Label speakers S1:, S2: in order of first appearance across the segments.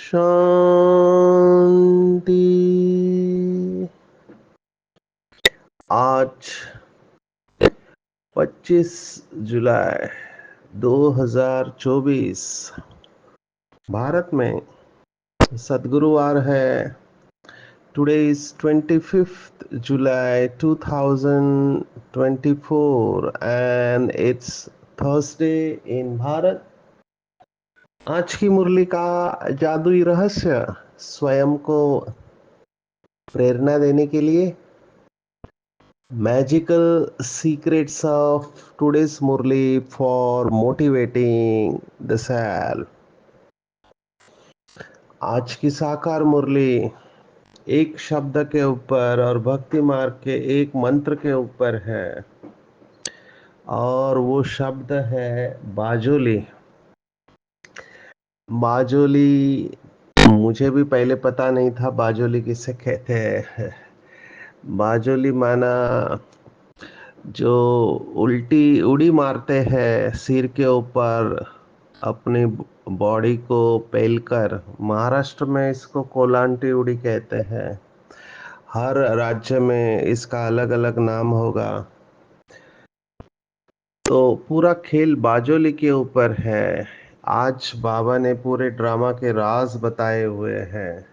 S1: शांति। आज 25 जुलाई 2024 भारत में सद्गुरुवार है। Today is 25th July 2024 and it's Thursday in Bharat. आज की मुरली का जादुई रहस्य स्वयं को प्रेरणा देने के लिए magical secrets of today's Murli for motivating the self. आज की साकार मुरली एक शब्द के ऊपर और भक्ति मार्ग के एक मंत्र के ऊपर है और वो शब्द है बाजोली। बाजोली मुझे भी पहले पता नहीं था बाजोली किसे कहते हैं। बाजोली माना जो उल्टी उड़ी मारते हैं सिर के ऊपर अपनी बॉडी को पेलकर। महाराष्ट्र में इसको कोलांटी उड़ी कहते हैं। हर राज्य में इसका अलग अलग नाम होगा। तो पूरा खेल बाजोली के ऊपर है। आज बाबा ने पूरे ड्रामा के राज बताए हुए हैं।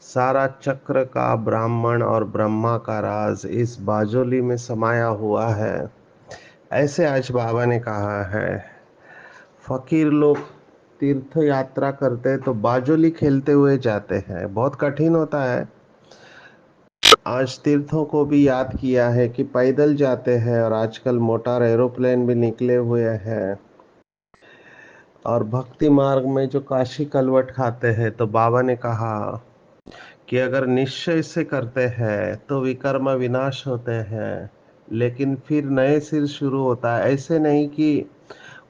S1: सारा चक्र का ब्राह्मण और ब्रह्मा का राज इस बाजोली में समाया हुआ है, ऐसे आज बाबा ने कहा है। फकीर लोग तीर्थ यात्रा करते तो बाजोली खेलते हुए जाते हैं। बहुत कठिन होता है। आज तीर्थों को भी याद किया है कि पैदल जाते हैं और आजकल मोटर एरोप्लेन भी निकले हुए हैं। और भक्ति मार्ग में जो काशी कलवट खाते हैं तो बाबा ने कहा कि अगर निश्चय से करते हैं तो विकर्म विनाश होते हैं, लेकिन फिर नए सिर शुरू होता है। ऐसे नहीं कि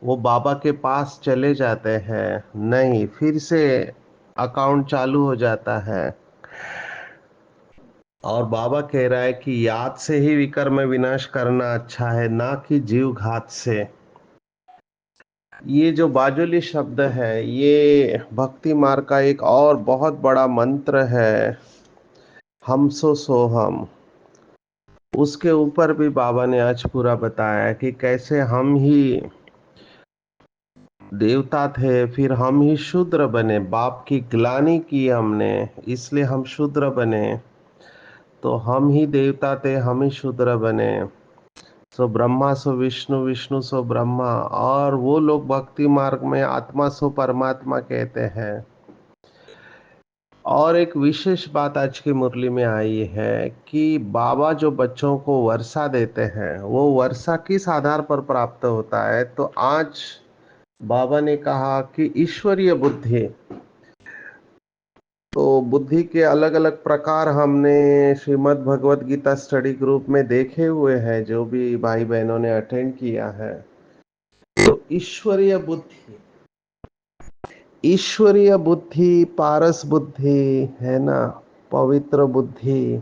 S1: वो बाबा के पास चले जाते हैं, नहीं, फिर से अकाउंट चालू हो जाता है। और बाबा कह रहा है कि याद से ही विकर्म विनाश करना अच्छा है, ना कि जीव घात से। ये जो बाजुली शब्द है ये भक्ति मार्ग का एक और बहुत बड़ा मंत्र है, हम सो सोहम। उसके ऊपर भी बाबा ने आज पूरा बताया कि कैसे हम ही देवता थे, फिर हम ही शूद्र बने। बाप की ग्लानि की हमने, इसलिए हम शूद्र बने। तो हम ही देवता थे, हम ही शूद्र बने। सो ब्रह्मा सो विष्णु, विष्णु सो ब्रह्मा। और वो लोग भक्ति मार्ग में आत्मा सो परमात्मा कहते हैं। और एक विशेष बात आज की मुरली में आई है कि बाबा जो बच्चों को वर्षा देते हैं वो वर्षा किस आधार पर प्राप्त होता है। तो आज बाबा ने कहा कि ईश्वरीय बुद्धि। तो बुद्धि के अलग अलग प्रकार हमने श्रीमद् भगवत गीता स्टडी ग्रुप में देखे हुए हैं, जो भी भाई बहनों ने अटेंड किया है। तो ईश्वरीय बुद्धि, पारस बुद्धि है ना, पवित्र बुद्धि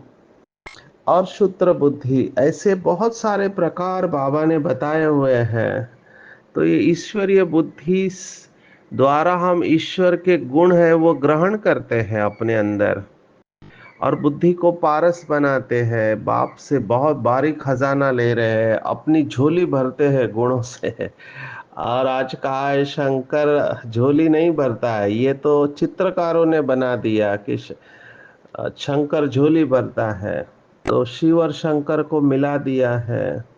S1: और शुद्र बुद्धि, ऐसे बहुत सारे प्रकार बाबा ने बताए हुए हैं। तो ये ईश्वरीय बुद्धि द्वारा हम ईश्वर के गुण है वो ग्रहण करते हैं अपने अंदर और बुद्धि को पारस बनाते हैं। बाप से बहुत भारी खजाना ले रहे हैं, अपनी झोली भरते हैं गुणों से। और आज कहा है शंकर झोली नहीं भरता है, ये तो चित्रकारों ने बना दिया कि शंकर झोली भरता है। तो शिव और शंकर को मिला दिया है।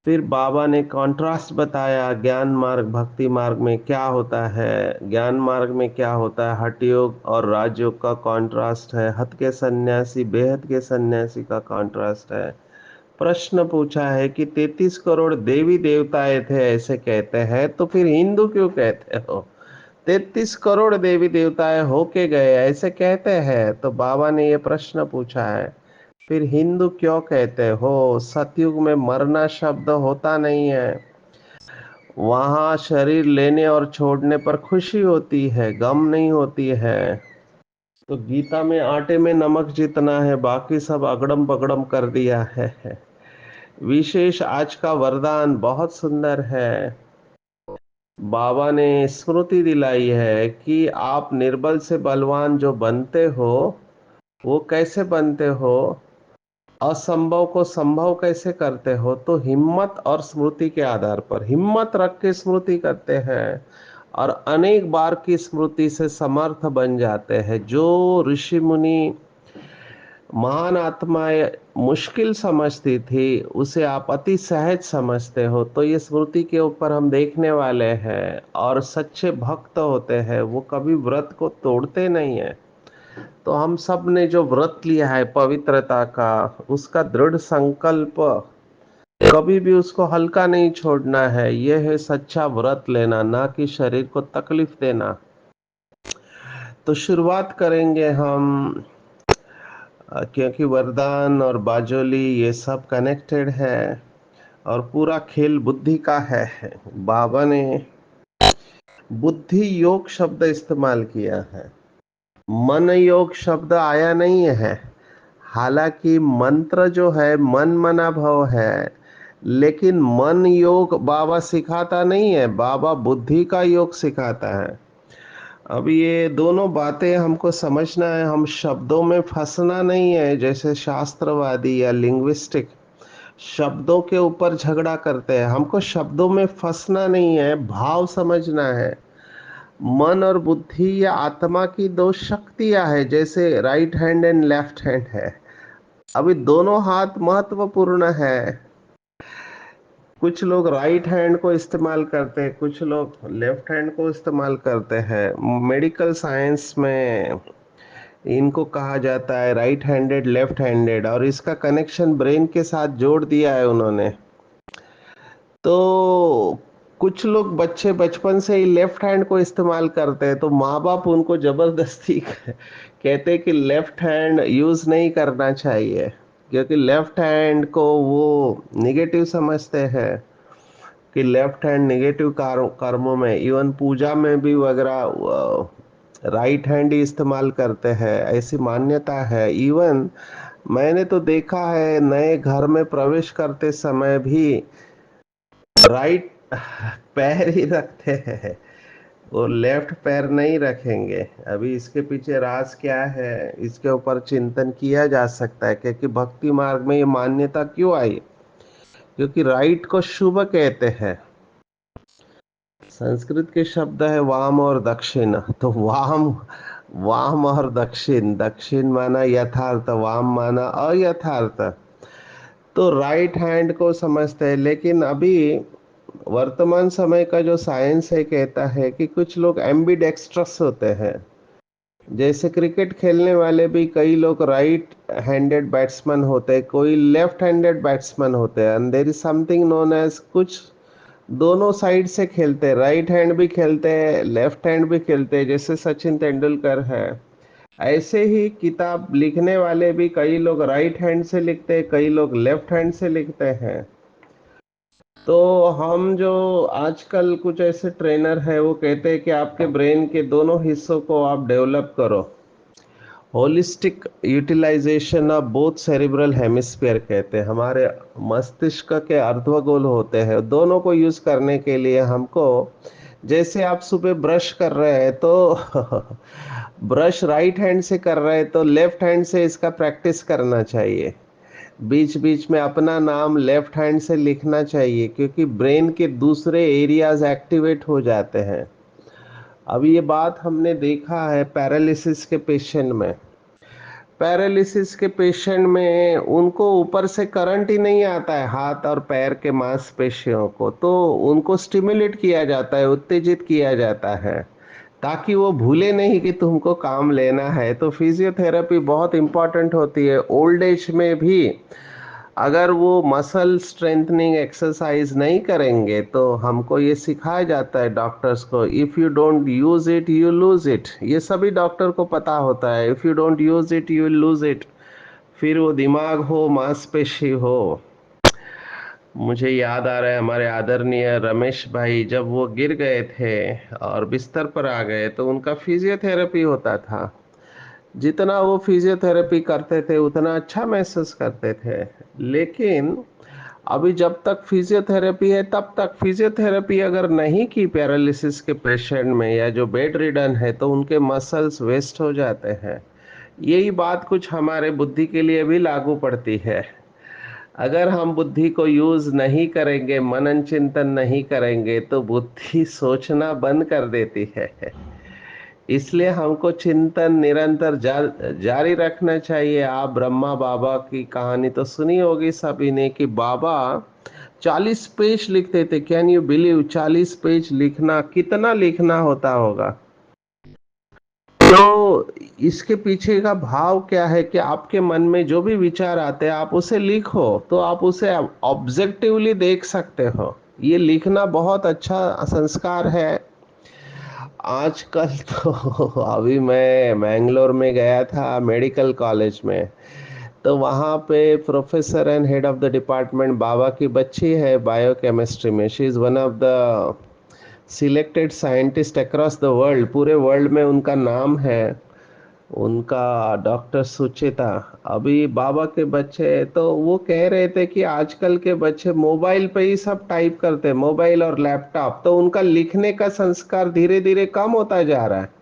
S1: फिर बाबा ने कॉन्ट्रास्ट बताया, ज्ञान मार्ग भक्ति मार्ग में क्या होता है। ज्ञान मार्ग में क्या होता है, हठ योग और राजयोग का कॉन्ट्रास्ट है। हठ के सन्यासी बेहद के सन्यासी का कॉन्ट्रास्ट है। प्रश्न पूछा है कि 33 करोड़ देवी देवताएं थे ऐसे कहते हैं, तो फिर हिंदू क्यों कहते हो? 33 करोड़ देवी देवताएं होके गए ऐसे कहते हैं, तो बाबा ने ये प्रश्न पूछा है। फिर हिंदू क्यों कहते हो? सतयुग में मरना शब्द होता नहीं है, वहां शरीर लेने और छोड़ने पर खुशी होती है, गम नहीं होती है। तो गीता में आटे में नमक जितना है, बाकी सब अगड़म बगड़म कर दिया है। विशेष आज का वरदान बहुत सुंदर है। बाबा ने स्मृति दिलाई है कि आप निर्बल से बलवान जो बनते हो, वो कैसे बनते हो, असंभव को संभव कैसे करते हो, तो हिम्मत और स्मृति के आधार पर हिम्मत रख के स्मृति करते हैं और अनेक बार की स्मृति से समर्थ बन जाते हैं। जो ऋषि मुनि महान आत्माएं मुश्किल समझती थी, उसे आप अति सहज समझते हो। तो ये स्मृति के ऊपर हम देखने वाले हैं, और सच्चे भक्त होते हैं वो कभी व्रत को तोड़ते नहीं है। तो हम सब ने जो व्रत लिया है पवित्रता का, उसका दृढ़ संकल्प, कभी भी उसको हल्का नहीं छोड़ना है। यह है सच्चा व्रत लेना, ना कि शरीर को तकलीफ देना। तो शुरुआत करेंगे हम, क्योंकि वरदान और बाजोली ये सब कनेक्टेड है, और पूरा खेल बुद्धि का है। बाबा ने बुद्धि योग शब्द इस्तेमाल किया है, मन योग शब्द आया नहीं है। हालांकि मंत्र जो है मन मना भव है, लेकिन मन योग बाबा सिखाता नहीं है, बाबा बुद्धि का योग सिखाता है। अब ये दोनों बातें हमको समझना है, हम शब्दों में फंसना नहीं है, जैसे शास्त्रवादी या लिंग्विस्टिक शब्दों के ऊपर झगड़ा करते हैं। हमको शब्दों में फंसना नहीं है, भाव समझना है। मन और बुद्धि या आत्मा की दो शक्तियां है, जैसे right hand and left hand है। अभी दोनों हाथ महत्वपूर्ण है। कुछ लोग राइट हैंड को इस्तेमाल करते हैं, कुछ लोग लेफ्ट हैंड को इस्तेमाल करते हैं। मेडिकल साइंस में इनको कहा जाता है राइट हैंडेड लेफ्ट हैंडेड, और इसका कनेक्शन ब्रेन के साथ जोड़ दिया है उन्होंने। तो कुछ लोग बच्चे बचपन से ही लेफ्ट हैंड को इस्तेमाल करते हैं, तो माँ बाप उनको जबरदस्ती कहते हैं कि लेफ्ट हैंड यूज नहीं करना चाहिए, क्योंकि लेफ्ट हैंड को वो निगेटिव समझते हैं, कि लेफ्ट हैंड नेगेटिव कर्मों में, इवन पूजा में भी वगैरह राइट हैंड ही इस्तेमाल करते हैं, ऐसी मान्यता है। इवन मैंने तो देखा है, नए घर में प्रवेश करते समय भी राइट पैर ही रखते हैं, वो लेफ्ट पैर नहीं रखेंगे। अभी इसके पीछे राज क्या है, इसके ऊपर चिंतन किया जा सकता है, क्योंकि भक्ति मार्ग में ये मान्यता क्यों आई, क्योंकि राइट को शुभ कहते हैं। संस्कृत के शब्द है वाम और दक्षिण, तो वाम, वाम और दक्षिण, दक्षिण माना यथार्थ, वाम माना अयथार्थ। तो राइट हैंड को समझते हैं, लेकिन अभी वर्तमान समय का जो साइंस है कहता है कि कुछ लोग एम्बिडेक्स्ट्रस होते हैं। जैसे क्रिकेट खेलने वाले भी कई लोग राइट हैंडेड बैट्समैन होते हैं, कोई लेफ्ट हैंडेड बैट्समैन होते हैं, and there is something known as, कुछ दोनों साइड से खेलते हैं, राइट हैंड भी खेलते हैं लेफ्ट हैंड भी खेलते हैं, जैसे सचिन तेंदुलकर है। ऐसे ही किताब लिखने वाले भी कई लोग राइट हैंड से लिखते हैं, कई लोग लेफ्ट हैंड से लिखते हैं। तो हम जो आजकल कुछ ऐसे ट्रेनर है, वो कहते हैं कि आपके ब्रेन के दोनों हिस्सों को आप डेवलप करो, holistic utilization of both cerebral hemisphere कहते हैं। हमारे मस्तिष्क के अर्धगोल होते हैं, दोनों को यूज करने के लिए हमको, जैसे आप सुबह ब्रश कर रहे हैं तो ब्रश राइट हैंड से कर रहे हैं, तो लेफ्ट हैंड से इसका प्रैक्टिस करना चाहिए। बीच बीच में अपना नाम लेफ्ट हैंड से लिखना चाहिए, क्योंकि ब्रेन के दूसरे एरियाज एक्टिवेट हो जाते हैं। अब ये बात हमने देखा है पैरालिसिस के पेशेंट में। पैरालिसिस के पेशेंट में उनको ऊपर से करंट ही नहीं आता है हाथ और पैर के मांसपेशियों को, तो उनको स्टिमुलेट किया जाता है, उत्तेजित किया जाता है, ताकि वो भूले नहीं कि तुमको काम लेना है। तो फिजियोथेरेपी बहुत इंपॉर्टेंट होती है ओल्ड एज में भी। अगर वो मसल स्ट्रेंथनिंग एक्सरसाइज नहीं करेंगे तो हमको ये सिखाया जाता है डॉक्टर्स को, if you don't use it you lose it. ये सभी डॉक्टर को पता होता है, if you don't use it you lose it. फिर वो दिमाग हो, मांसपेशी हो। मुझे याद आ रहा है हमारे आदरणीय रमेश भाई जब वो गिर गए थे और बिस्तर पर आ गए तो उनका फिजियोथेरेपी होता था। जितना वो फिजियोथेरेपी करते थे उतना अच्छा महसूस करते थे। लेकिन अभी जब तक फिजियोथेरेपी है तब तक फिजियोथेरेपी अगर नहीं की पैरालिसिस के पेशेंट में या जो बेड रिडन है तो उनके मसल्स वेस्ट हो जाते हैं। यही बात कुछ हमारे बुद्धि के लिए भी लागू पड़ती है। अगर हम बुद्धि को यूज नहीं करेंगे, मनन चिंतन नहीं करेंगे तो बुद्धि सोचना बंद कर देती है। इसलिए हमको चिंतन निरंतर जारी रखना चाहिए। आप ब्रह्मा बाबा की कहानी तो सुनी होगी सभी ने कि बाबा 40 पेज लिखते थे। कैन यू बिलीव, 40 पेज लिखना, कितना लिखना होता होगा। तो इसके पीछे का भाव क्या है कि आपके मन में जो भी विचार आते हैं आप उसे लिखो, तो आप उसे ऑब्जेक्टिवली देख सकते हो। ये लिखना बहुत अच्छा संस्कार है। आजकल तो अभी मैं मैंगलोर में गया था मेडिकल कॉलेज में, तो वहाँ पे professor and head of the department बाबा की बच्ची है बायोकेमिस्ट्री में। She is one of the selected scientist across the world. पूरे वर्ल्ड में उनका नाम है। उनका डॉक्टर सुचिता। अभी बाबा के बच्चे तो वो कह रहे थे कि आजकल के बच्चे मोबाइल पे ही सब टाइप करते हैं, मोबाइल और लैपटॉप, तो उनका लिखने का संस्कार धीरे धीरे कम होता जा रहा है।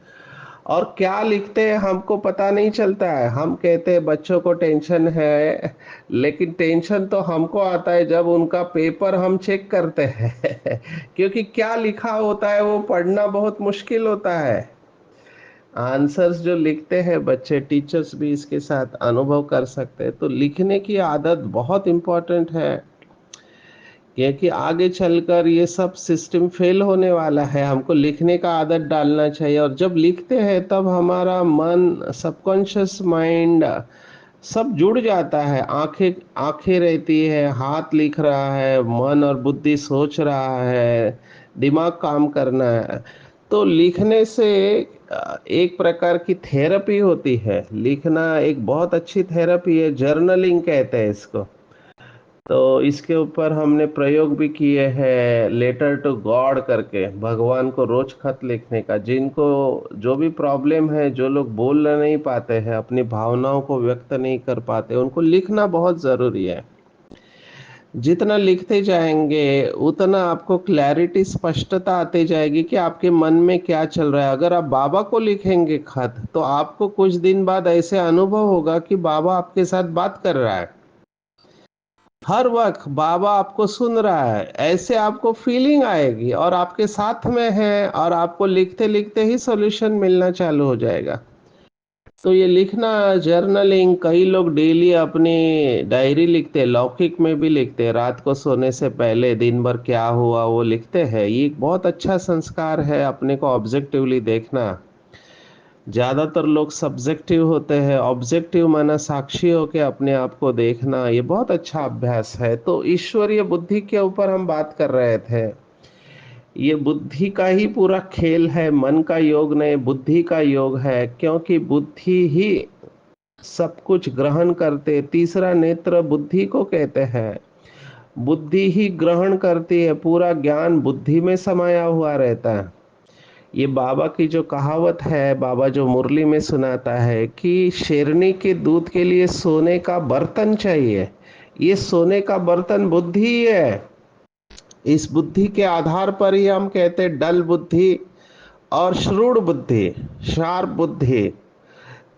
S1: और क्या लिखते हैं हमको पता नहीं चलता है। हम कहते हैं बच्चों को टेंशन है, लेकिन टेंशन तो हमको आता है जब उनका पेपर हम चेक करते हैं क्योंकि क्या लिखा होता है वो पढ़ना बहुत मुश्किल होता है। आंसर्स जो लिखते हैं बच्चे, टीचर्स भी इसके साथ अनुभव कर सकते हैं। तो लिखने की आदत बहुत इम्पोर्टेंट है, क्योंकि आगे चलकर ये सब सिस्टम फेल होने वाला है। हमको लिखने का आदत डालना चाहिए, और जब लिखते हैं तब हमारा मन, सबकॉन्शियस माइंड सब जुड़ जाता है। आंखें आंखें रहती है, हाथ लिख रहा है, मन और बुद्धि सोच रहा है, दिमाग काम करना है। तो लिखने से एक प्रकार की थेरेपी होती है। लिखना एक बहुत अच्छी थेरेपी है, जर्नलिंग कहते हैं इसको। तो इसके ऊपर हमने प्रयोग भी किए हैं, लेटर टू गॉड करके, भगवान को रोज खत लिखने का। जिनको जो भी प्रॉब्लम है, जो लोग बोल नहीं पाते हैं, अपनी भावनाओं को व्यक्त नहीं कर पाते, उनको लिखना बहुत जरूरी है। जितना लिखते जाएंगे उतना आपको क्लैरिटी, स्पष्टता आती जाएगी कि आपके मन में क्या चल रहा है। अगर आप बाबा को लिखेंगे खत तो आपको कुछ दिन बाद ऐसे अनुभव होगा कि बाबा आपके साथ बात कर रहा है, हर वक्त बाबा आपको सुन रहा है, ऐसे आपको फीलिंग आएगी और आपके साथ में है, और आपको लिखते लिखते ही सॉल्यूशन मिलना चालू हो जाएगा। तो ये लिखना, जर्नलिंग, कई लोग डेली अपनी डायरी लिखते हैं, लौकिक में भी लिखते हैं। रात को सोने से पहले दिन भर क्या हुआ वो लिखते हैं। ये एक बहुत अच्छा संस्कार है, अपने को ऑब्जेक्टिवली देखना। ज्यादातर लोग सब्जेक्टिव होते हैं, ऑब्जेक्टिव माना साक्षी होके अपने आप को देखना। ये बहुत अच्छा अभ्यास है। तो ईश्वरीय बुद्धि के ऊपर हम बात कर रहे थे। ये बुद्धि का ही पूरा खेल है, मन का योग नहीं, बुद्धि का योग है। क्योंकि बुद्धि ही सब कुछ ग्रहण करते, तीसरा नेत्र बुद्धि को कहते हैं। बुद्धि ही ग्रहण करती है, पूरा ज्ञान बुद्धि में समाया हुआ रहता है। ये बाबा की जो कहावत है, बाबा जो मुरली में सुनाता है कि शेरनी के दूध के लिए सोने का बर्तन चाहिए। ये सोने का बर्तन बुद्धि ही है। इस बुद्धि के आधार पर ही हम कहते हैं डल बुद्धि और श्रूड बुद्धि, शार्प बुद्धि।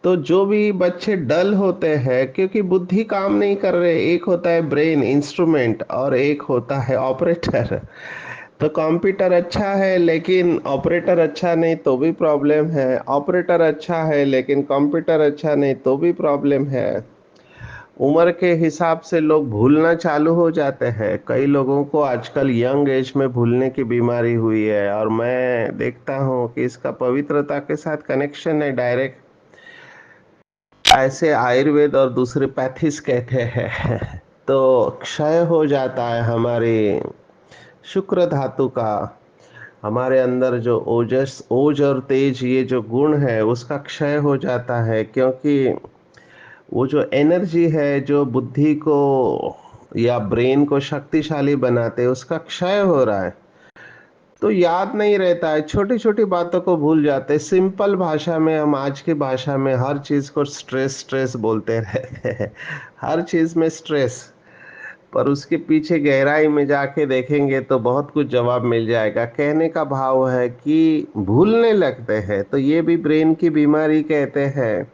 S1: तो जो भी बच्चे डल होते हैं क्योंकि बुद्धि काम नहीं कर रहे, एक होता है ब्रेन इंस्ट्रूमेंट और एक होता है ऑपरेटर। तो कंप्यूटर अच्छा है लेकिन ऑपरेटर अच्छा नहीं तो भी प्रॉब्लम है, ऑपरेटर अच्छा है लेकिन कंप्यूटर अच्छा नहीं तो भी प्रॉब्लम है। उम्र के हिसाब से लोग भूलना चालू हो जाते हैं। कई लोगों को आजकल यंग एज में भूलने की बीमारी हुई है, और मैं देखता हूँ कि इसका पवित्रता के साथ कनेक्शन है डायरेक्ट। ऐसे आयुर्वेद और दूसरे पैथिस कहते हैं तो क्षय हो जाता है हमारी शुक्र धातु का। हमारे अंदर जो ओज और तेज ये जो गुण है उसका क्षय हो जाता है, क्योंकि वो जो एनर्जी है जो बुद्धि को या ब्रेन को शक्तिशाली बनाते हैं उसका क्षय हो रहा है। तो याद नहीं रहता है, छोटी छोटी बातों को भूल जाते हैं। सिंपल भाषा में, हम आज की भाषा में हर चीज को स्ट्रेस स्ट्रेस बोलते रहते हैं। हर चीज में स्ट्रेस, पर उसके पीछे गहराई में जाके देखेंगे तो बहुत कुछ जवाब मिल जाएगा। कहने का भाव है कि भूलने लगते हैं, तो ये भी ब्रेन की बीमारी कहते हैं।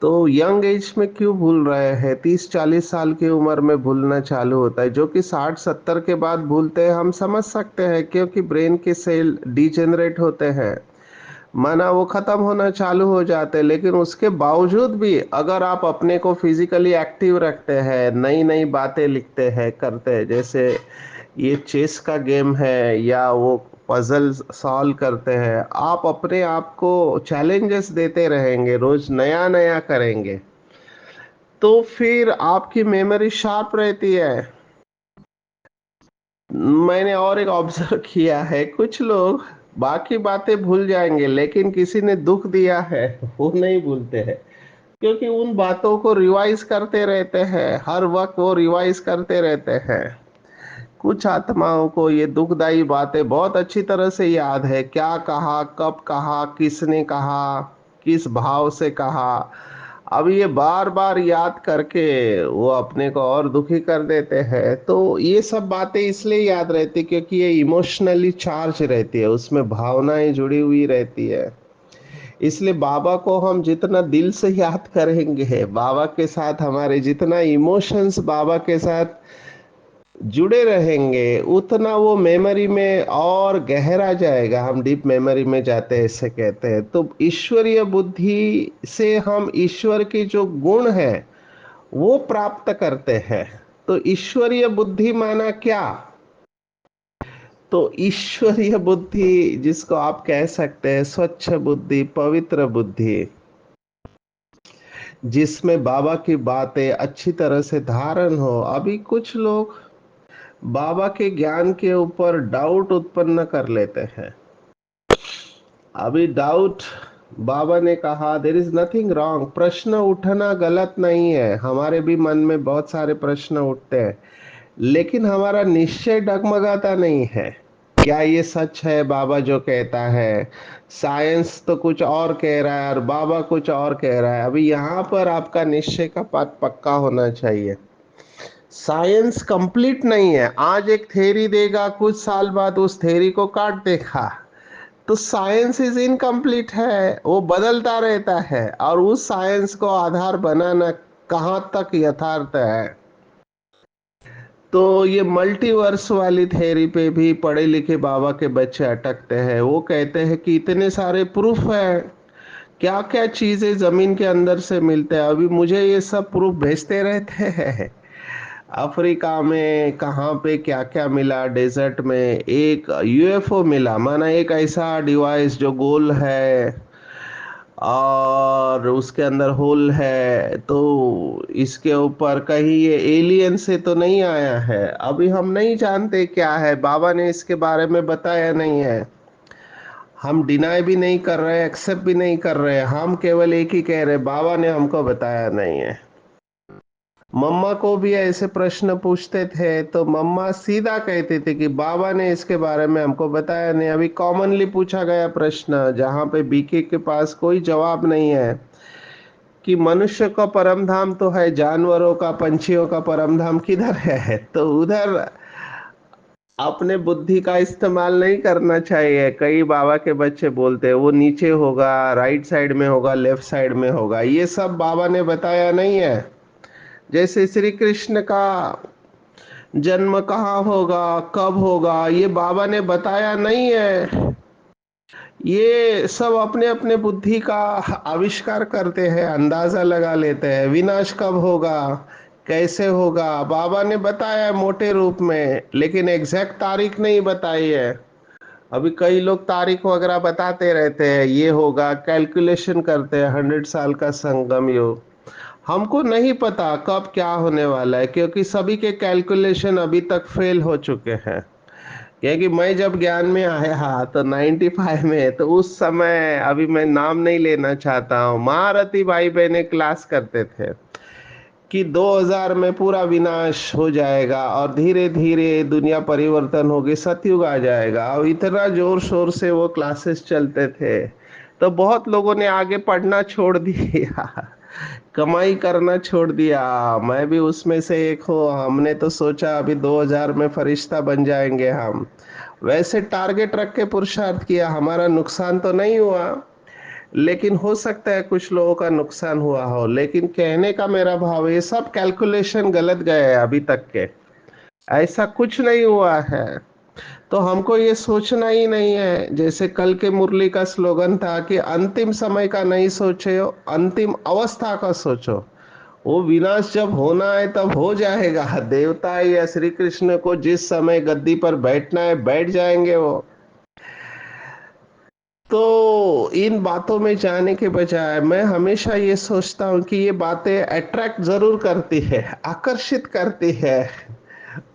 S1: तो यंग एज में क्यों भूल रहे हैं? 30-40 साल की उम्र में भूलना चालू होता है, जो कि 60-70 के बाद भूलते हैं। हम समझ सकते हैं, क्योंकि ब्रेन के सेल डिजेनरेट होते हैं, माना वो खत्म होना चालू हो जाते हैं। लेकिन उसके बावजूद भी अगर आप अपने को फिजिकली एक्टिव रखते हैं, नई नई बातें लिखते हैं, करते हैं, जैसे ये चेस का गेम है या वो पजल सॉल्व करते हैं, आप अपने आप को चैलेंजेस देते रहेंगे, रोज नया नया करेंगे, तो फिर आपकी मेमोरी शार्प रहती है। मैंने और एक ऑब्जर्व किया है, कुछ लोग बाकी बातें भूल जाएंगे, लेकिन किसी ने दुख दिया है वो नहीं भूलते हैं, क्योंकि उन बातों को रिवाइज करते रहते हैं, हर वक्त वो रिवाइज करते रहते हैं। कुछ आत्माओं को ये दुखदाई बातें बहुत अच्छी तरह से याद है, क्या कहा, कब कहा, किसने कहा, किस भाव से कहा। अब ये बार बार याद करके वो अपने को और दुखी कर देते हैं। तो ये सब बातें इसलिए याद रहती क्योंकि ये इमोशनली चार्ज रहती है, उसमें भावनाएं जुड़ी हुई रहती है। इसलिए बाबा को हम जितना दिल से याद करेंगे, बाबा के साथ हमारे जितना इमोशंस बाबा के साथ जुड़े रहेंगे, उतना वो मेमोरी में और गहरा जाएगा। हम डीप मेमोरी में जाते हैं, ऐसे कहते हैं। तो ईश्वरीय बुद्धि से हम ईश्वर के जो गुण है वो प्राप्त करते हैं। तो ईश्वरीय बुद्धि माना क्या? तो ईश्वरीय बुद्धि जिसको आप कह सकते हैं स्वच्छ बुद्धि, पवित्र बुद्धि, जिसमें बाबा की बातें अच्छी तरह से धारण हो। अभी कुछ लोग बाबा के ज्ञान के ऊपर डाउट उत्पन्न कर लेते हैं। अभी डाउट, बाबा ने कहा देर इज नथिंग रॉन्ग, प्रश्न उठना गलत नहीं है। हमारे भी मन में बहुत सारे प्रश्न उठते हैं, लेकिन हमारा निश्चय डगमगाता नहीं है। क्या ये सच है बाबा जो कहता है? साइंस तो कुछ और कह रहा है और बाबा कुछ और कह रहा है। अभी यहाँ पर आपका निश्चय का पद पक्का होना चाहिए। साइंस कंप्लीट नहीं है। आज एक थ्योरी देगा, कुछ साल बाद उस थ्योरी को काट देगा। तो साइंस इज इनकम्प्लीट है, वो बदलता रहता है, और उस साइंस को आधार बनाना कहाँ तक यथार्थ है। तो ये मल्टीवर्स वाली थ्योरी पे भी पढ़े लिखे बाबा के बच्चे अटकते हैं। वो कहते हैं कि इतने सारे प्रूफ है, क्या क्या चीजें जमीन के अंदर से मिलते हैं। अभी मुझे ये सब प्रूफ भेजते रहते हैं। अफ्रीका में कहाँ पे क्या क्या मिला, डेजर्ट में एक यूएफओ मिला, माना एक ऐसा डिवाइस जो गोल है और उसके अंदर होल है। तो इसके ऊपर कहीं ये एलियन से तो नहीं आया है, अभी हम नहीं जानते क्या है, बाबा ने इसके बारे में बताया नहीं है। हम डिनाई भी नहीं कर रहे, एक्सेप्ट भी नहीं कर रहे, हम केवल एक ही कह रहे, बाबा ने हमको बताया नहीं है। मम्मा को भी ऐसे प्रश्न पूछते थे तो मम्मा सीधा कहते थे कि बाबा ने इसके बारे में हमको बताया नहीं। अभी कॉमनली पूछा गया प्रश्न, जहाँ पे बीके के पास कोई जवाब नहीं है, कि मनुष्य का परम धाम तो है, जानवरों का, पंछियों का परम धाम किधर है? तो उधर अपने बुद्धि का इस्तेमाल नहीं करना चाहिए। कई बाबा के बच्चे बोलते हैं वो नीचे होगा, राइट साइड में होगा, लेफ्ट साइड में होगा। ये सब बाबा ने बताया नहीं है। जैसे श्री कृष्ण का जन्म कहाँ होगा, कब होगा, ये बाबा ने बताया नहीं है। ये सब अपने अपने बुद्धि का आविष्कार करते हैं, अंदाजा लगा लेते हैं। विनाश कब होगा, कैसे होगा, बाबा ने बताया है मोटे रूप में, लेकिन एग्जैक्ट तारीख नहीं बताई है। अभी कई लोग तारीख वगैरह बताते रहते हैं, ये होगा, कैलकुलेशन करते हैं, 100 साल का संगम योग। हमको नहीं पता कब क्या होने वाला है, क्योंकि सभी के कैलकुलेशन अभी तक फेल हो चुके हैं। क्योंकि मैं जब ज्ञान में आया तो 95 में, तो उस समय, अभी मैं नाम नहीं लेना चाहता हूँ, महारथी भाई बहने क्लास करते थे कि 2000 में पूरा विनाश हो जाएगा और धीरे धीरे दुनिया परिवर्तन होगी, सतयुग आ जाएगा, और इतना जोर शोर से वो क्लासेस चलते थे। तो बहुत लोगों ने आगे पढ़ना छोड़ दिया, कमाई करना छोड़ दिया। मैं भी उसमें से एक हूँ। हमने तो सोचा अभी 2000 में फरिश्ता बन जाएंगे हम, वैसे टारगेट रख के पुरुषार्थ किया। हमारा नुकसान तो नहीं हुआ, लेकिन हो सकता है कुछ लोगों का नुकसान हुआ हो। लेकिन कहने का मेरा भाव, ये सब कैलकुलेशन गलत गए हैं अभी तक के, ऐसा कुछ नहीं हुआ है। तो हमको ये सोचना ही नहीं है, जैसे कल के मुरली का स्लोगन था कि अंतिम समय का नहीं सोचो, अंतिम अवस्था का सोचो। वो विनाश जब होना है तब हो जाएगा। देवता या श्री कृष्ण को जिस समय गद्दी पर बैठना है बैठ जाएंगे वो। तो इन बातों में जाने के बजाय मैं हमेशा ये सोचता हूँ कि ये बातें अट्रैक्ट जरूर करती है, आकर्षित करती है,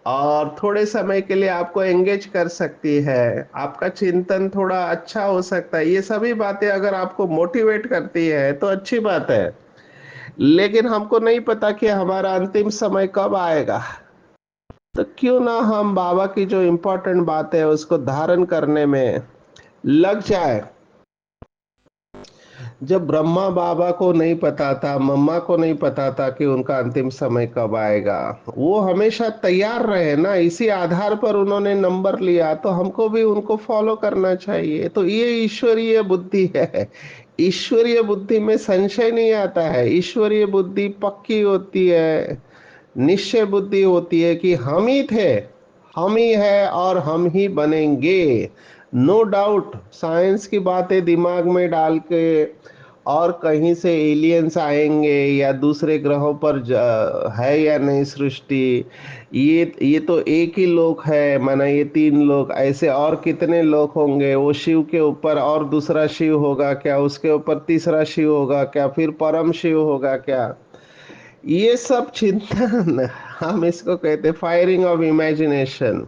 S1: और थोड़े समय के लिए आपको एंगेज कर सकती है। आपका चिंतन थोड़ा अच्छा हो सकता है। ये सभी बातें अगर आपको मोटिवेट करती है तो अच्छी बात है। लेकिन हमको नहीं पता कि हमारा अंतिम समय कब आएगा। तो क्यों ना हम बाबा की जो इम्पोर्टेंट बात है उसको धारण करने में लग जाए। जब ब्रह्मा बाबा को नहीं पता था, मम्मा को नहीं पता था कि उनका अंतिम समय कब आएगा, वो हमेशा तैयार रहे ना, इसी आधार पर उन्होंने नंबर लिया, तो हमको भी उनको फॉलो करना चाहिए। तो ये ईश्वरीय बुद्धि है। ईश्वरीय बुद्धि में संशय नहीं आता है। ईश्वरीय बुद्धि पक्की होती है, निश्चय बुद्धि होती है कि हम ही थे, हम ही है और हम ही बनेंगे। No doubt. साइंस की बातें दिमाग में डाल के और कहीं से एलियंस आएंगे या दूसरे ग्रहों पर है या नहीं सृष्टि, ये तो एक ही लोक है, माना ये तीन लोक, ऐसे और कितने लोक होंगे? वो शिव के ऊपर और दूसरा शिव होगा क्या? उसके ऊपर तीसरा शिव होगा क्या? फिर परम शिव होगा क्या? ये सब चिंतन, हम इसको कहते फायरिंग ऑफ इमेजिनेशन।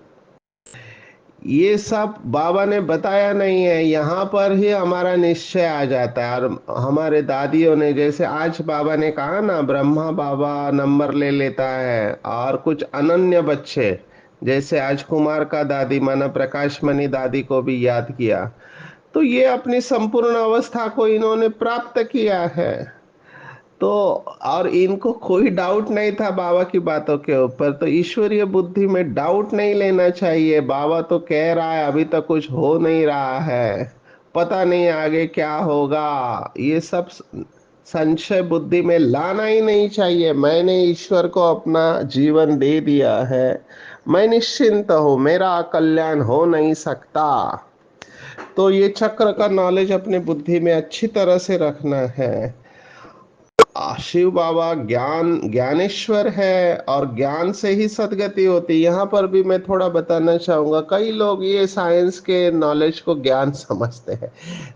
S1: ये सब बाबा ने बताया नहीं है, यहाँ पर ही हमारा निश्चय आ जाता है। और हमारे दादियों ने, जैसे आज बाबा ने कहा ना, ब्रह्मा बाबा नंबर ले लेता है, और कुछ अनन्य बच्चे, जैसे आज कुमार का दादी माना प्रकाश मणि दादी को भी याद किया, तो ये अपनी संपूर्ण अवस्था को इन्होंने प्राप्त किया है। तो और इनको कोई डाउट नहीं था बाबा की बातों के ऊपर। तो ईश्वरीय बुद्धि में डाउट नहीं लेना चाहिए। बाबा तो कह रहा है अभी तक कुछ हो नहीं रहा है, पता नहीं आगे क्या होगा, ये सब संशय बुद्धि में लाना ही नहीं चाहिए। मैंने ईश्वर को अपना जीवन दे दिया है, मैं निश्चिंत हूँ, मेरा कल्याण हो नहीं सकता। तो ये चक्र का नॉलेज अपने बुद्धि में अच्छी तरह से रखना है। शिव बाबा ज्ञानेश्वर है, और ज्ञान से ही सदगति होती है। यहाँ पर भी मैं थोड़ा बताना चाहूंगा, कई लोग ये साइंस के नॉलेज को ज्ञान समझते हैं।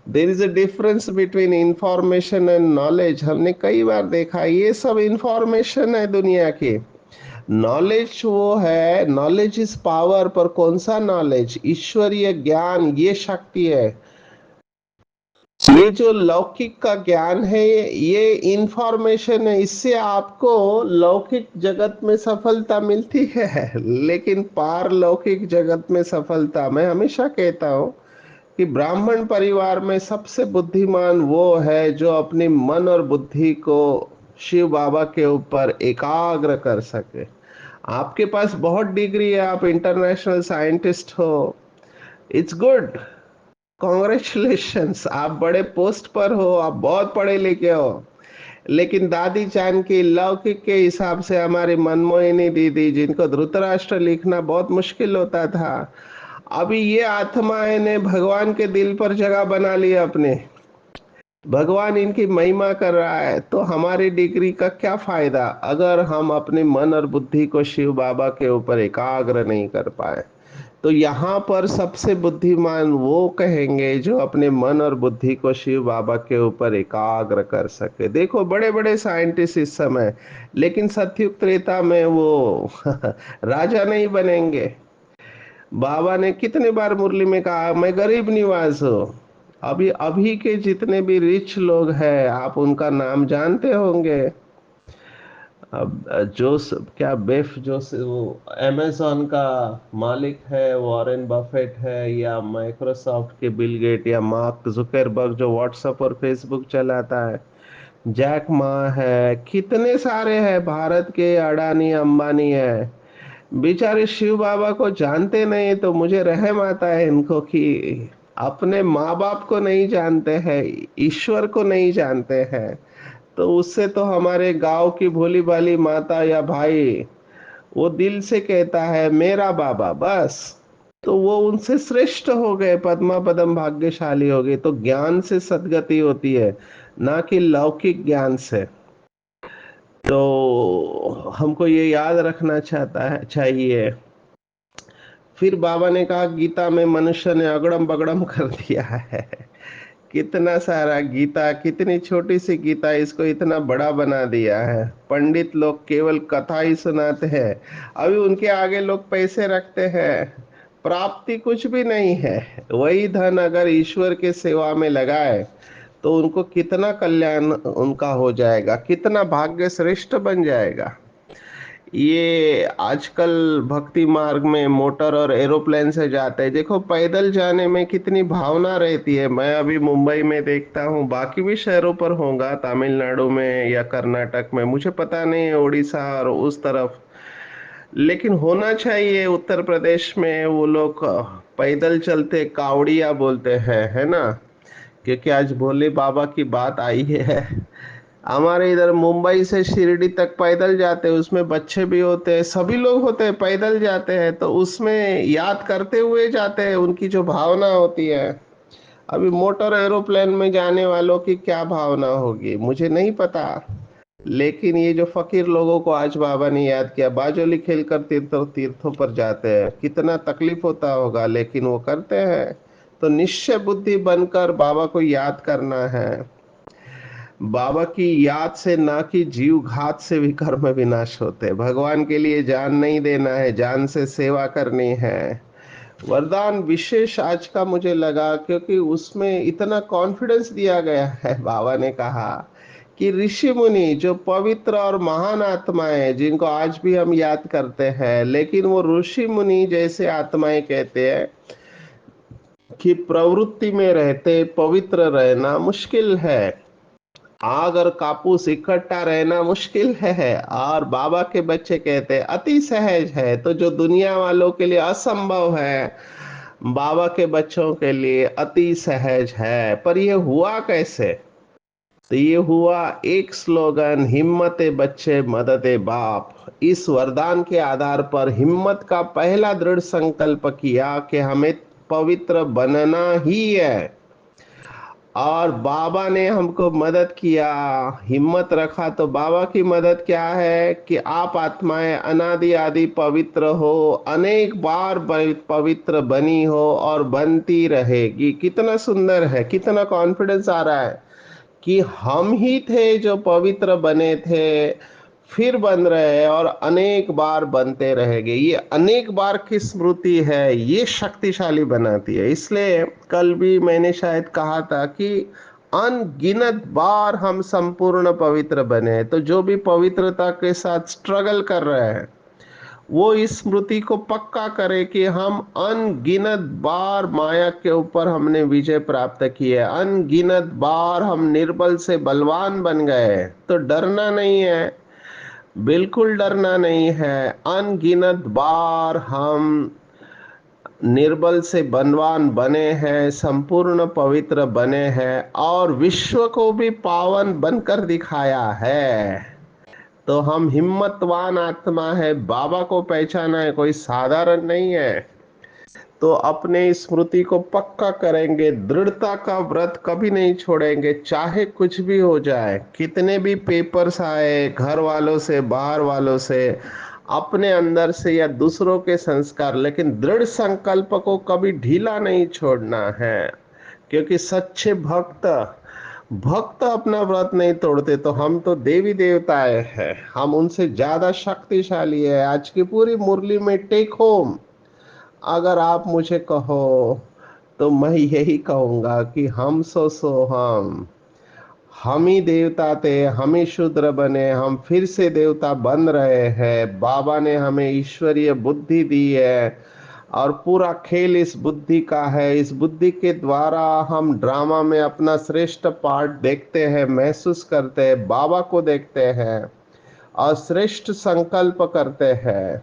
S1: There is a difference between information and knowledge. हमने कई बार देखा, ये सब इंफॉर्मेशन है दुनिया की। नॉलेज वो है, नॉलेज इज पावर, पर कौन सा नॉलेज? ईश्वरीय ज्ञान, ये शक्ति है। ये जो लौकिक का ज्ञान है, ये इंफॉर्मेशन है, इससे आपको लौकिक जगत में सफलता मिलती है, लेकिन पारलौकिक जगत में सफलता, मैं हमेशा कहता हूं कि ब्राह्मण परिवार में सबसे बुद्धिमान वो है जो अपनी मन और बुद्धि को शिव बाबा के ऊपर एकाग्र कर सके। आपके पास बहुत डिग्री है, आप इंटरनेशनल साइंटिस्ट हो, इट्स गुड, कॉन्ग्रेचुलेशंस, आप बड़े पोस्ट पर हो, आप बहुत पढ़े लिखे हो। लेकिन दादी चांद की लौकिक के हिसाब से हमारी मनमोहिनी दीदी, जिनको धृतराष्ट्र लिखना बहुत मुश्किल होता था, अभी ये आत्माएं ने भगवान के दिल पर जगह बना ली अपने। भगवान इनकी महिमा कर रहा है। तो हमारी डिग्री का क्या फायदा अगर हम अपने मन और बुद्धि को शिव बाबा के ऊपर एकाग्र नहीं कर पाए? तो यहाँ पर सबसे बुद्धिमान वो कहेंगे जो अपने मन और बुद्धि को शिव बाबा के ऊपर एकाग्र कर सके। देखो बड़े बड़े साइंटिस्ट इस समय, लेकिन सतयुग त्रेता में वो राजा नहीं बनेंगे। बाबा ने कितने बार मुरली में कहा मैं गरीब निवास हूँ। अभी अभी के जितने भी रिच लोग हैं आप उनका नाम जानते होंगे। अब क्या बेफ वो अमेजॉन का मालिक है, वॉरेन बफेट है, या माइक्रोसॉफ्ट के बिल गेट, या मार्क जुकरबर्ग जो व्हाट्सएप और फेसबुक चलाता है, जैक मा है, कितने सारे हैं, भारत के अडानी अंबानी है। बेचारे शिव बाबा को जानते नहीं, तो मुझे रहम आता है इनको कि अपने माँ बाप को नहीं जानते हैं, ईश्वर को नहीं जानते हैं। तो उससे तो हमारे गांव की भोली भाली माता या भाई वो दिल से कहता है मेरा बाबा बस, तो वो उनसे श्रेष्ठ हो गए, पद्मा पदम भाग्यशाली हो गए। तो ज्ञान से सद्गति होती है, ना कि लौकिक ज्ञान से। तो हमको ये याद रखना चाहिए। फिर बाबा ने कहा गीता में मनुष्य ने अगड़म बगड़म कर दिया है। कितना सारा गीता, कितनी छोटी सी गीता, इसको इतना बड़ा बना दिया है। पंडित लोग केवल कथा ही सुनाते हैं, अभी उनके आगे लोग पैसे रखते हैं, प्राप्ति कुछ भी नहीं है। वही धन अगर ईश्वर के सेवा में लगाए तो उनको कितना कल्याण उनका हो जाएगा, कितना भाग्य श्रेष्ठ बन जाएगा। ये आजकल भक्ति मार्ग में मोटर और एरोप्लेन से जाते हैं, देखो पैदल जाने में कितनी भावना रहती है। मैं अभी मुंबई में देखता हूँ, बाकी भी शहरों पर होगा, तमिलनाडु में या कर्नाटक में, मुझे पता नहीं है, उड़ीसा और उस तरफ, लेकिन होना चाहिए। उत्तर प्रदेश में वो लोग पैदल चलते, कावड़िया बोलते हैं, है ना, क्योंकि आज भोले बाबा की बात आई है। हमारे इधर मुंबई से शिरडी तक पैदल जाते हैं, उसमें बच्चे भी होते हैं, सभी लोग होते हैं, पैदल जाते हैं, तो उसमें याद करते हुए जाते हैं, उनकी जो भावना होती है। अभी मोटर एरोप्लेन में जाने वालों की क्या भावना होगी मुझे नहीं पता, लेकिन ये जो फकीर लोगों को आज बाबा ने याद किया, बाजोली खेलकर तीर्थों पर जाते हैं, कितना तकलीफ होता होगा, लेकिन वो करते हैं। तो निश्चय बुद्धि बनकर बाबा को याद करना है। बाबा की याद से, ना कि जीव घात से भी कर्म विनाश होते। भगवान के लिए जान नहीं देना है, जान से सेवा करनी है। वरदान विशेष आज का मुझे लगा, क्योंकि उसमें इतना कॉन्फिडेंस दिया गया है। बाबा ने कहा कि ऋषि मुनि जो पवित्र और महान आत्माएं, जिनको आज भी हम याद करते हैं, लेकिन वो ऋषि मुनि जैसे आत्माएं कहते हैं कि प्रवृत्ति में रहते पवित्र रहना मुश्किल है, आग और कापूस इकट्ठा रहना मुश्किल है, और बाबा के बच्चे कहते हैं अति सहज है। तो जो दुनिया वालों के लिए असंभव है, बाबा के बच्चों के लिए अति सहज है। पर ये हुआ कैसे? तो ये हुआ एक स्लोगन, हिम्मत बच्चे मदद बाप। इस वरदान के आधार पर हिम्मत का पहला दृढ़ संकल्प किया कि हमें पवित्र बनना ही है, और बाबा ने हमको मदद किया, हिम्मत रखा। तो बाबा की मदद क्या है कि आप आत्माएं अनादि आदि पवित्र हो, अनेक बार पवित्र बनी हो और बनती रहेगी। कितना सुंदर है, कितना कॉन्फिडेंस आ रहा है कि हम ही थे जो पवित्र बने थे, फिर बन रहे हैं और अनेक बार बनते रहेंगे। ये अनेक बार की स्मृति है, ये शक्तिशाली बनाती है। इसलिए कल भी मैंने शायद कहा था कि अनगिनत बार हम संपूर्ण पवित्र बने हैं। तो जो भी पवित्रता के साथ स्ट्रगल कर रहे हैं, वो इस स्मृति को पक्का करे कि हम अनगिनत बार माया के ऊपर हमने विजय प्राप्त की है, अनगिनत बार हम निर्बल से बलवान बन गए। तो डरना नहीं है, बिल्कुल डरना नहीं है। अनगिनत बार हम निर्बल से बलवान बने हैं, संपूर्ण पवित्र बने हैं, और विश्व को भी पावन बनकर दिखाया है। तो हम हिम्मतवान आत्मा है, बाबा को पहचाना है, कोई साधारण नहीं है। तो अपने स्मृति को पक्का करेंगे, दृढ़ता का व्रत कभी नहीं छोड़ेंगे, चाहे कुछ भी हो जाए, कितने भी पेपर्स आए घर वालों से, बाहर वालों से, अपने अंदर से या दूसरों के संस्कार, लेकिन दृढ़ संकल्प को कभी ढीला नहीं छोड़ना है। क्योंकि सच्चे भक्त भक्त अपना व्रत नहीं तोड़ते, तो हम तो देवी देवताएं हैं, हम उनसे ज्यादा शक्तिशाली है। आज की पूरी मुरली में टेक होम अगर आप मुझे कहो तो मैं यही कहूंगा कि हम सो हम ही देवता थे, हम ही शूद्र बने, हम फिर से देवता बन रहे हैं। बाबा ने हमें ईश्वरीय बुद्धि दी है और पूरा खेल इस बुद्धि का है। इस बुद्धि के द्वारा हम ड्रामा में अपना श्रेष्ठ पार्ट देखते हैं, महसूस करते हैं, बाबा को देखते हैं और श्रेष्ठ संकल्प करते हैं,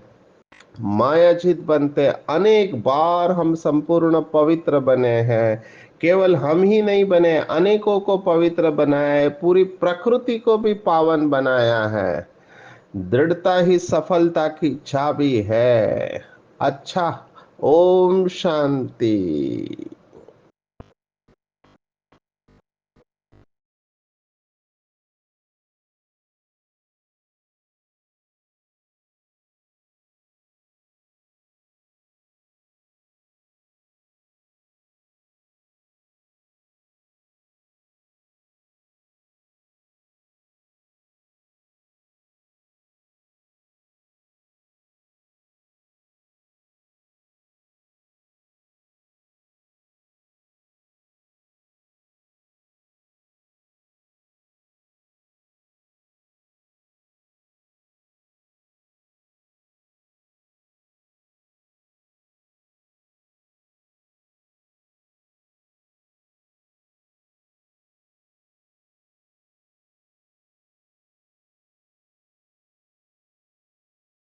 S1: मायाजीत बनते। अनेक बार हम संपूर्ण पवित्र बने हैं। केवल हम ही नहीं बने, अनेकों को पवित्र बनाया है, पूरी प्रकृति को भी पावन बनाया है। दृढ़ता ही सफलता की चाबी है। अच्छा, ओम शांति।